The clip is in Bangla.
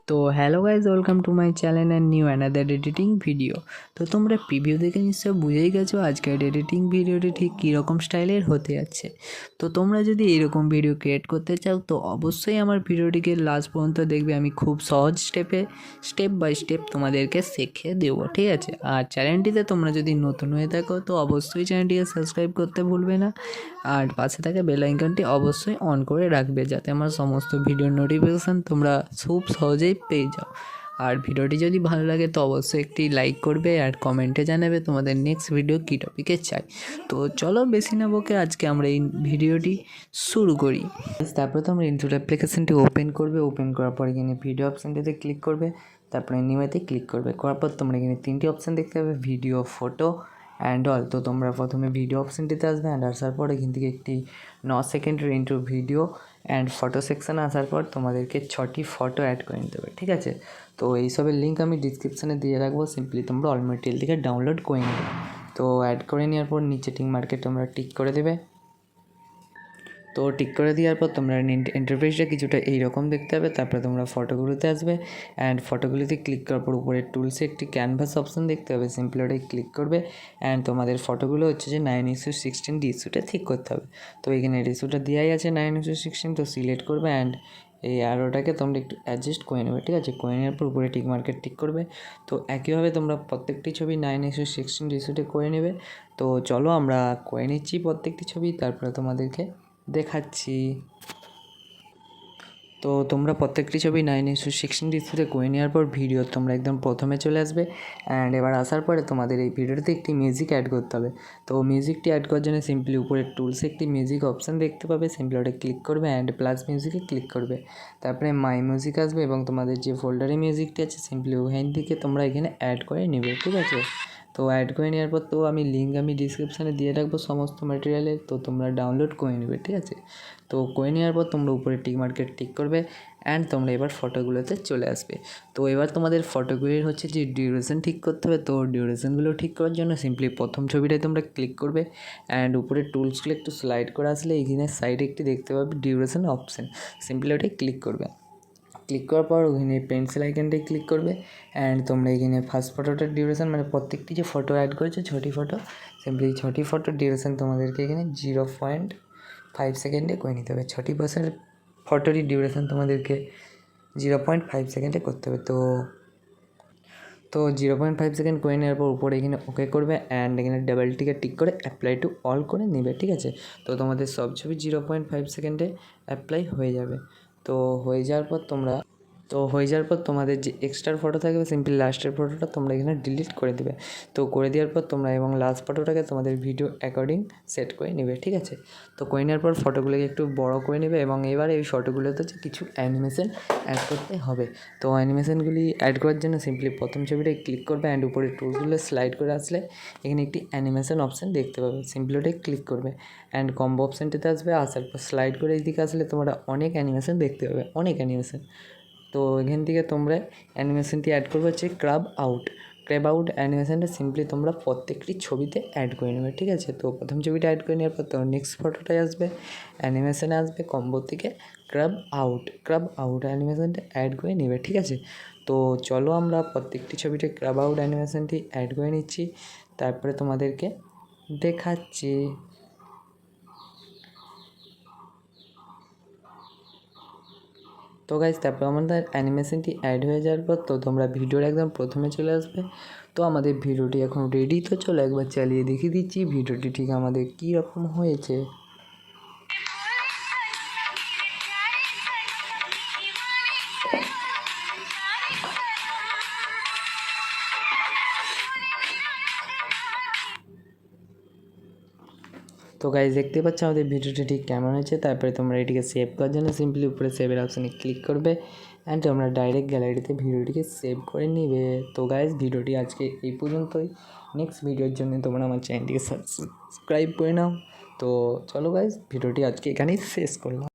তো hello guys, welcome to my channel and new another editing video. তো তোমরা প্রিভিউ দেখে নিশ্চয় বুঝেই গেছো আজকের এডিটিং ভিডিওটি ঠিক কীরকম স্টাইলের হতে যাচ্ছে। তো তোমরা যদি এরকম ভিডিও ক্রিয়েট করতে চাও তো অবশ্যই আমার ভিডিওটিকে লাস্ট পর্যন্ত দেখবে। আমি খুব সহজ স্টেপ বাই স্টেপ তোমাদেরকে শিখিয়ে দেবো, ঠিক আছে? আর চ্যানেলটিতে তোমরা যদি নতুন হয়ে থাকো তো অবশ্যই চ্যানেলটিকে সাবস্ক্রাইব করতে ভুলবে না, আর পাশে থাকা বেল আইকনটি অবশ্যই অন করে রাখবে যাতে আমার সমস্ত ভিডিওর নোটিফিকেশান তোমরা খুব সহজেই পেয়ে যাও। আর ভিডিওটি যদি ভালো লাগে তো অবশ্যই একটি লাইক করবে আর কমেন্টে জানাবে তোমাদের নেক্সট ভিডিও কী টপিকে চাই। তো চলো বেশি না বকে আজকে আমরা এই ভিডিওটি শুরু করি। তারপরে তোমরা ইনপুট অ্যাপ্লিকেশানটি ওপেন করবে। ওপেন করার পর এখানে ভিডিও অপশানটিতে ক্লিক করবে, তারপরে নিউতে ক্লিক করবে। করার পর তোমরা এখানে তিনটি অপশান দেখতে পাবে, ভিডিও, ফটো অ্যান্ড অল। তো তোমরা প্রথমে ভিডিও অপশানটিতে আসবে, অ্যান্ড আসার পর এখান থেকে একটি 9 সেকেন্ডের ইন্ট্রো ভিডিও অ্যান্ড ফটো সেকশানে আসার পর তোমাদেরকে 6টি ফটো অ্যাড করে নিতে হবে, ঠিক আছে? তো এইসবের লিঙ্ক আমি ডিসক্রিপশানে দিয়ে রাখবো, সিম্পলি তোমরা অল মেটেরিয়াল থেকে ডাউনলোড করে নেবে। তো অ্যাড করে নেওয়ার পর নিচে টিক মার্কে তোমরা টিক করে দেবে। তো টিক করে দেওয়ার পর তোমরা ইন্টারফেসটা কিছুটা এইরকম দেখতে হবে। তারপরে তোমরা ফটোগুলোতে আসবে, অ্যান্ড ফটোগুলোতে ক্লিক করার পর উপরে টুলসে একটি ক্যানভাস অপশান দেখতে হবে, সিম্পলি ওটাই ক্লিক করবে। অ্যান্ড তোমাদের ফটোগুলো হচ্ছে যে 9:16 রেশিওটা ঠিক করতে হবে। তো এখানে রেশিওটা দেওয়াই আছে 9:16, তো সিলেক্ট করবে অ্যান্ড এই অ্যারোটাকে তোমরা একটু অ্যাডজাস্ট করে নেবে, ঠিক আছে? করে নেওয়ার পর উপরে টিক মার্কেট টিক করবে। তো একইভাবে তোমরা প্রত্যেকটি ছবি 9:16 রেশিওতে করে নেবে। তো চলো আমরা করে নিচ্ছি প্রত্যেকটি ছবি, তারপরে তোমাদেরকে দেখাচ্ছি। তো তোমরা প্রত্যেকটি ছবি 9:16 রেশিওতে করে নেওয়ার পর ভিডিও তোমরা একদম প্রথমে চলে আসবে। অ্যান্ড এবার আসার পরে তোমাদের এই ভিডিওতে একটি মিউজিক অ্যাড করতে হবে। তো মিউজিকটি অ্যাড করার জন্য সিম্পলি উপরে টুলসে একটি মিউজিক অপশান দেখতে পাবে, সিম্পলি ওটা ক্লিক করবে অ্যান্ড প্লাস মিউজিকে ক্লিক করবে। তারপরে মাই মিউজিক আসবে এবং তোমাদের যে ফোল্ডারে মিউজিকটি আছে সিম্পলি ওখান থেকে তোমরা এখানে অ্যাড করে নেবে, ঠিক আছে? তো অ্যাড করে নেওয়ার পর তো লিঙ্ক আমি ডিসক্রিপশানে দিয়ে রাখবো সমস্ত ম্যাটেরিয়ালের, তো তোমরা ডাউনলোড করে নেবে, ঠিক আছে? তো করে নেওয়ার পর তোমরা উপরে টিক মার্কেট টিক করবে অ্যান্ড তোমরা এবার ফটোগুলোতে চলে আসবে। তো এবার তোমাদের ফটোগুলির হচ্ছে যে ডিউরেশন ঠিক করতে হবে। তো ডিউরেশনগুলো ঠিক করার জন্য সিম্পলি প্রথম ছবিটায় তোমরা ক্লিক করবে অ্যান্ড উপরে টুলসগুলো একটু স্লাইড করে আসলে এইখানে সাইডে একটি দেখতে পাবে ডিউরেশন অপশান, সিম্পলি ওটাই ক্লিক করবে। ক্লিক করার পর ওখানে পেন্সিল আইকনটাই ক্লিক করবে অ্যান্ড তোমরা এখানে ফার্স্ট ফটোটার ডিউরেশন মানে প্রত্যেকটি যে ফটো অ্যাড করেছো 6টি ফটো, সিম্পলি 6টি ফটোর ডিউরেশন তোমাদেরকে এখানে 0.5 সেকেন্ডে করে নিতে হবে। 6টি ফটোরই ডিউরেশন তোমাদেরকে 0.5 সেকেন্ডে করতে হবে। তো 0.5 সেকেন্ড করে নেওয়ার পর উপরে এখানে ওকে করবে অ্যান্ড এখানে ডাবল টিক করে অ্যাপ্লাই টু অল করে নেবে, ঠিক আছে? তো তোমাদের সব ছবি 0.5 সেকেন্ডে অ্যাপ্লাই হয়ে যাবে। তো হয়ে যাওয়ার পর তোমাদের যে এক্সট্রা ফটো থাকবে সিম্পলি লাস্টের ফটোটা তোমরা এখানে ডিলিট করে দেবে। তো করে দেওয়ার পর তোমরা এবং লাস্ট ফটোটাকে তোমাদের ভিডিও অ্যাকর্ডিং সেট করে নেবে, ঠিক আছে? তো করে নেওয়ার পর ফটোগুলোকে একটু বড় করে নেবে এবং এবার এই ফটোগুলোতে কিছু অ্যানিমেশন অ্যাড করতে হবে। তো অ্যানিমেশনগুলি অ্যাড করার জন্য সিম্পলি প্রথম ছবিটায় ক্লিক করবে অ্যান্ড উপরে টুলসগুলো স্লাইড করে আসলে এখানে একটি অ্যানিমেশন অপশান দেখতে পাবে, সিম্পলি ওটাই ক্লিক করবে অ্যান্ড কম্বো অপশানটিতে আসবে। আসার পর স্লাইড করে এইদিকে আসলে তোমরা অনেক অ্যানিমেশন দেখতে পাবে, অনেক অ্যানিমেশন। তো এখান থেকে তোমরা অ্যানিমেশনটি অ্যাড করবে হচ্ছে ক্র্যাব আউট অ্যানিমেশনটা সিম্পলি তোমরা প্রত্যেকটি ছবিতে অ্যাড করে নেবে, ঠিক আছে? তো প্রথম ছবিটা অ্যাড করে নেওয়ার পর তোমার নেক্সট ফটোটাই আসবে, অ্যানিমেশনে আসবে কম্বো থেকে ক্র্যাব আউট অ্যানিমেশনটা অ্যাড করে নেবে, ঠিক আছে? তো চলো আমরা প্রত্যেকটি ছবিতে ক্র্যাব আউট অ্যানিমেশনটি অ্যাড করে নিচ্ছি, তারপরে তোমাদেরকে দেখাচ্ছি। তো গাইজ তারপর আমাদের অ্যানিমেশনটি অ্যাড হয়ে যাওয়ার পর তো তোমরা ভিডিওর একদম প্রথমে চলে আসবে। তো আমাদের ভিডিওটি এখন রেডি, তো চলো একবার চালিয়ে দেখিয়ে দিচ্ছি ভিডিওটি ঠিক আমাদের কী রকম হয়েছে। তো গাইজ দেখতে পাচ্ছ আমাদের ভিডিওটি ঠিক কেমন হয়েছে। তারপরে তোমরা এটিকে সেভ করার জন্য সিম্পলি উপরে সেভের অপশানে ক্লিক করবে অ্যান্ড তোমরা ডাইরেক্ট গ্যালারিতে ভিডিওটিকে সেভ করে নিবে। তো গাইজ ভিডিওটি আজকে এই পর্যন্তই। নেক্সট ভিডিওর জন্য তোমরা আমার চ্যানেলটিকে সাবস্ক্রাইব করে নাও। তো চলো গাইজ ভিডিওটি আজকে এখানেই শেষ করলাম।